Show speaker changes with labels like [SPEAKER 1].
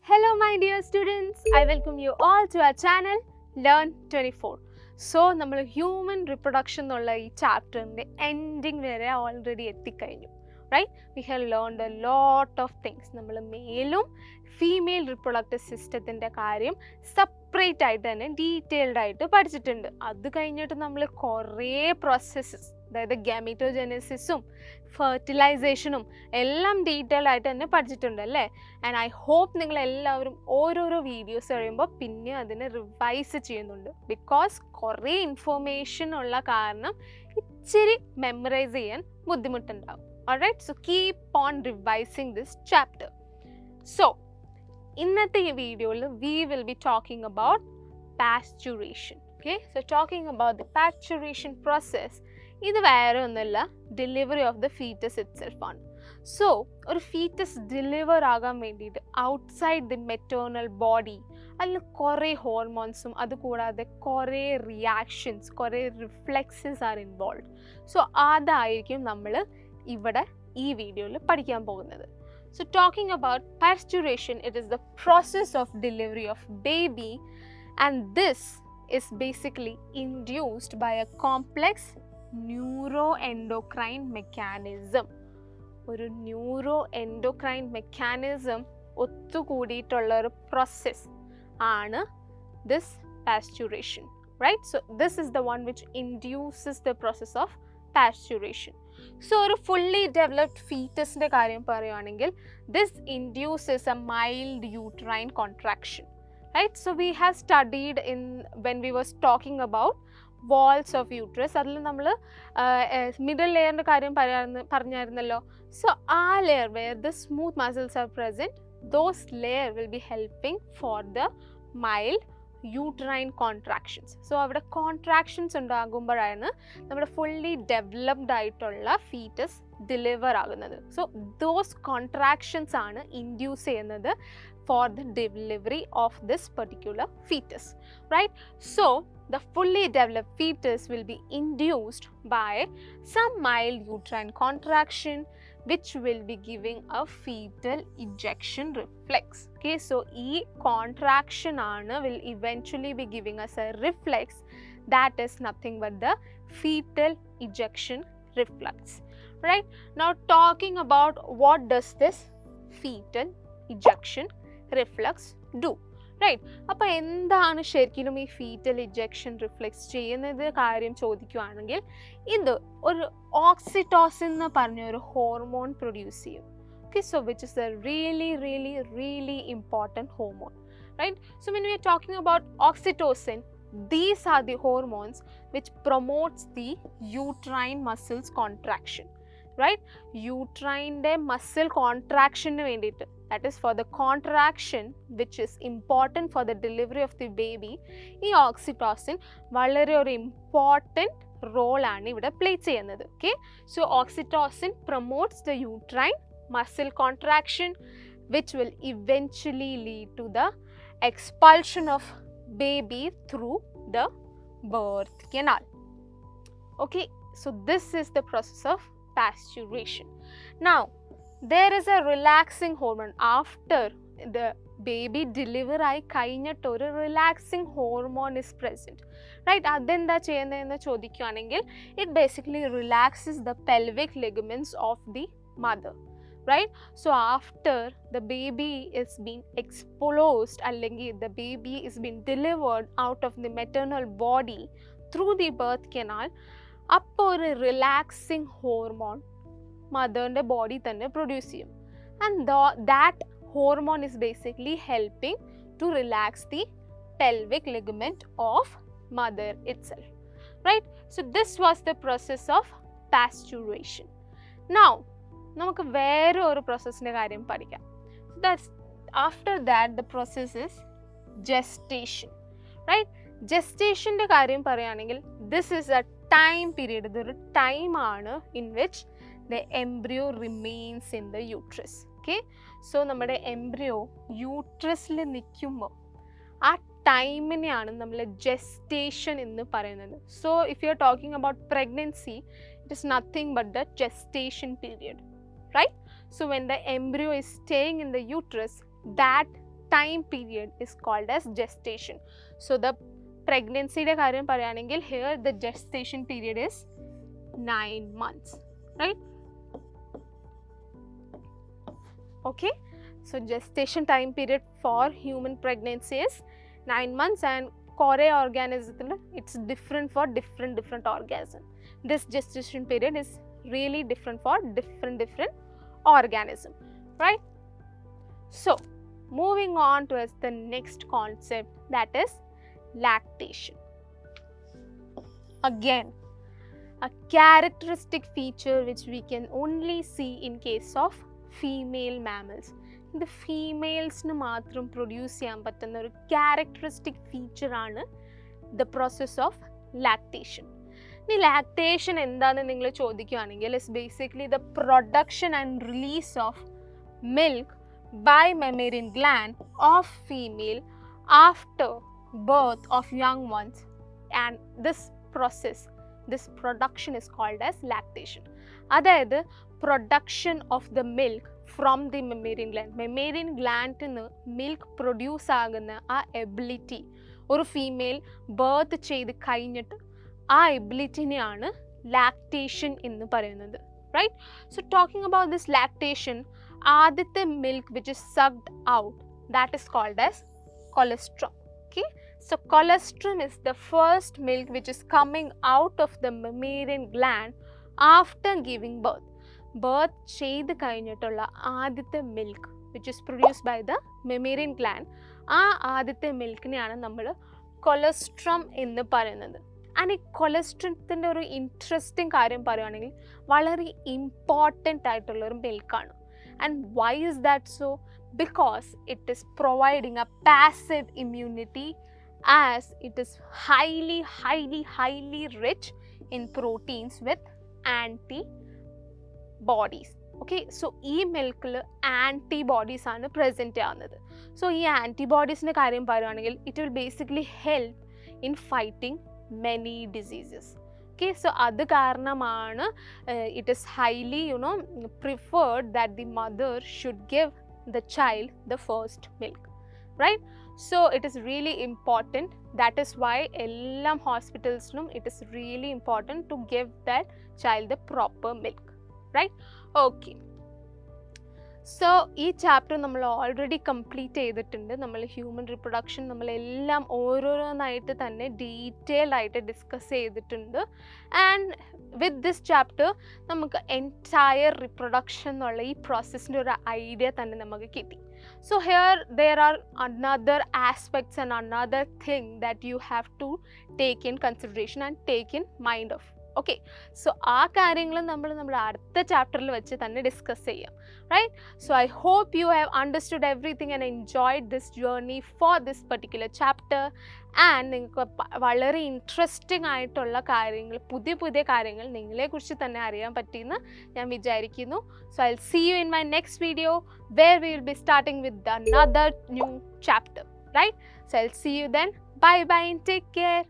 [SPEAKER 1] Hello my dear students, I welcome you all to our channel Learn 24. So, നമ്മൾ human reproduction എന്നുള്ള ഈ ചാപ്റ്ററിൻ്റെ ending വരെ already എത്തിക്കഴിഞ്ഞു. Right, we have learned a lot of things. നമ്മൾ മെയിലും female reproductive സിസ്റ്റത്തിൻ്റെ കാര്യം സെപ്പറേറ്റ് ആയിട്ട് തന്നെ ഡീറ്റെയിൽഡ് ആയിട്ട് പഠിച്ചിട്ടുണ്ട്. അത് കഴിഞ്ഞിട്ട് നമ്മൾ കുറേ പ്രോസസ്സസ്, അതായത് ഗാമീറ്റോജെനസിസും ഫെർട്ടിലൈസേഷനും എല്ലാം ഡീറ്റെയിൽ ആയിട്ട് തന്നെ പഠിച്ചിട്ടുണ്ട് അല്ലേ. ആൻഡ് ഐ ഹോപ്പ് നിങ്ങളെല്ലാവരും ഓരോരോ വീഡിയോസ് കഴിയുമ്പോൾ പിന്നെ അതിനെ റിവൈസ് ചെയ്യുന്നുണ്ട്. ബിക്കോസ് കുറേ ഇൻഫോർമേഷൻ ഉള്ള കാരണം ഇച്ചിരി മെമ്മറൈസ് ചെയ്യാൻ ബുദ്ധിമുട്ടുണ്ടാവും. Alright, so keep on revising this chapter. So ഇന്നത്തെ ഈ വീഡിയോയിൽ we will be talking about parturition. Okay, so talking about the parturition process, ഇത് വേറെ ഒന്നുമില്ല, delivery of the foetus itself ആണ്. സോ ഒരു ഫീറ്റസ് ഡെലിവർ ആകാൻ വേണ്ടിയിട്ട് ഔട്ട്സൈഡ് ദി മെറ്റേർണൽ ബോഡി അതിൽ കുറേ ഹോർമോൺസും അതുകൂടാതെ കുറേ റിയാക്ഷൻസ്, കുറേ റിഫ്ലെക്സസ് ആർ ഇൻവോൾവ്. സോ അതായിരിക്കും നമ്മൾ ഇവിടെ ഈ വീഡിയോയിൽ പഠിക്കാൻ പോകുന്നത്. So talking about parturition, it is the process of delivery of baby, and this is basically induced by a complex neuroendocrine mechanism. ഒരു ന്യൂറോ എൻഡോക്രൈൻ മെക്കാനിസം ഒത്തുകൂടിയിട്ടുള്ള ഒരു പ്രോസസ് ആണ് this parturition, right? So this is the one which induces the process of parturition. So ഒരു fully developed fetusന്റെ കാര്യം പറയുകയാണെങ്കിൽ this induces a mild uterine contraction, right? So we have studied in when we was talking about walls of uterus, അതിൽ നമ്മൾ middle ലെയറിൻ്റെ കാര്യം പറഞ്ഞായിരുന്നല്ലോ. So ആ layer where the smooth muscles are present, those layer will be helping for the mild uterine contractions. So അവിടെ contractions ഉണ്ടാകുമ്പോഴാണ് നമ്മുടെ fully developed ആയിട്ടുള്ള fetus deliver ആകുന്നത്. So those contractions ആണ് ഇൻഡ്യൂസ് ചെയ്യുന്നത് for the delivery of this particular fetus, right? So the fully developed fetus will be induced by some mild uterine contraction which will be giving a fetal ejection reflex. Okay, so e contraction will eventually be giving us a reflex that is nothing but the fetal ejection reflex, right? Now talking about what does this fetal ejection reflex do, right? അപ്പോൾ എന്താണ് ശരിക്കും ഈ fetal ഇജെക്ഷൻ reflex ചെയ്യുന്നത് കാര്യം ചോദിക്കുകയാണെങ്കിൽ, ഇത് ഒരു oxytocin എന്ന് പറഞ്ഞ ഒരു ഹോർമോൺ പ്രൊഡ്യൂസ് ചെയ്യും. Okay, so which is a really really really important hormone, right? So when we are talking about oxytocin, these are the hormones which promotes the uterine muscles contraction, right? Uterine muscle contraction വേണ്ടിയിട്ട്, that is for the contraction which is important for the delivery of the baby, ഈ oxytocin വളരെ ഒരു important റോളാണ് ഇവിടെ play ചെയ്യുന്നത്. Okay, so oxytocin promotes the uterine muscle contraction which will eventually lead to the expulsion of baby through the birth canal. Okay, so this is the process of parturition. Now there is a relaxing hormone after the baby deliver ആയി കഴിഞ്ഞിട്ട് ഒരു relaxing hormone is present, right? അതെന്താ ചെയ്യുന്നതെന്ന് ചോദിക്കുകയാണെങ്കിൽ, it basically relaxes the pelvic ligaments of the mother, right? So after the baby is being exposed, അല്ലെങ്കിൽ the baby is being delivered out of the maternal body through the birth canal, അപ്പോൾ ഒരു relaxing hormone മദറിൻ്റെ body തന്നെ produce ചെയ്യും. And that hormone is basically helping to relax the pelvic ligament of mother itself, right? So this was the process of parturition. Now നമുക്ക് വേറെ ഒരു പ്രോസസ്സിൻ്റെ കാര്യം പഠിക്കാം. After that the process is gestation, right? ജെസ്റ്റേഷൻ്റെ കാര്യം പറയുകയാണെങ്കിൽ, this is a time period, ഇതൊരു ടൈമാണ് in which the embryo remains in the uterus. Okay, so നമ്മുടെ embryo യൂട്രസിൽ നിൽക്കുമ്പോൾ ആ ടൈമിനെയാണ് നമ്മൾ gestation എന്ന് പറയുന്നത്. So if you are talking about pregnancy, it is nothing but the gestation period, right? So when the embryo is staying in the uterus, that time period is called as gestation. So the pregnancy യുടെ കാര്യം പറയുകയാണെങ്കിൽ here the gestation period is 9 months, right? Okay, so gestation time period for human pregnancy is 9 months, and കുറേ organism it's different for different organism. This gestation period is really different for different organism, right? So moving on towards the next concept, that is lactation. Again, a characteristic feature which we can only see in case of female mammals. The females nu matram produce cheyan pattunna oru characteristic feature aanu the process of lactation. The lactation endanu ningal chodikkuvanengil is basically the production and release of milk by mammalian gland of female after birth of young ones, and this process, this production is called as lactation. Adayathu production of the milk from the mammalian gland. Mammalian gland nu milk produce aguna aa ability oru female birth cheyidu kayinittu aa ability neyaanu lactation ennu parayunnathu, right? So talking about this lactation, adithe milk which is sucked out, that is called as colostrum. Okay, so colostrum is the first milk which is coming out of the mammalian gland after giving birth. Birth ചെയ്ത് കഴിഞ്ഞിട്ടുള്ള ആദ്യത്തെ milk which is produced by the mammalian gland, ആ ആദ്യത്തെ മിൽക്കിനെയാണ് നമ്മൾ colostrum എന്ന് പറയുന്നത്. And ഈ കൊളസ്ട്രത്തിൻ്റെ ഒരു ഇൻട്രസ്റ്റിംഗ് കാര്യം പറയുകയാണെങ്കിൽ വളരെ ഇമ്പോർട്ടൻ്റ് ആയിട്ടുള്ളൊരു മിൽക്കാണ്. And why is that so? Because it is providing a passive immunity, as it is highly rich in proteins with antibodies. Okay, so ee milk il antibodies aanu present avunnathu. So ee antibodies ne karyam parayanengil it will basically help in fighting many diseases. Okay, so adu karanamana it is highly preferred that the mother should give the child the first milk, right? So it is really important. That is why ellam hospitals it is really important to give that child the proper milk, right? Okay, so ഈ chapter നമ്മൾ already complete ചെയ്തിട്ടുണ്ട്. നമ്മൾ human reproduction നമ്മളെല്ലാം ഓരോന്നായിട്ട് തന്നെ detailed ആയിട്ട് discuss ചെയ്തിട്ടുണ്ട്. And with this chapter നമുക്ക് എൻറ്റയർ റിപ്രൊഡക്ഷൻ എന്നുള്ള ഈ പ്രോസസ്സിൻ്റെ ഒരു ഐഡിയ തന്നെ നമുക്ക് കിട്ടി. So here there are another aspects and another thing that you have to take in consideration and take in mind of. Okay, so ആ കാര്യങ്ങൾ നമ്മൾ നമ്മുടെ അടുത്ത ചാപ്റ്ററിൽ വെച്ച് തന്നെ ഡിസ്കസ് ചെയ്യാം, right? So I hope you have understood everything and enjoyed this journey for this particular chapter. And നിങ്ങൾക്ക് വളരെ ഇൻട്രസ്റ്റിംഗ് ആയിട്ടുള്ള കാര്യങ്ങൾ, പുതിയ കാര്യങ്ങൾ നിങ്ങളെക്കുറിച്ച് തന്നെ അറിയാൻ പറ്റിയെന്ന് ഞാൻ വിചാരിക്കുന്നു. So I will see you in my next video where we will be starting with another new chapter, right? So I'll see you then. Bye and take care.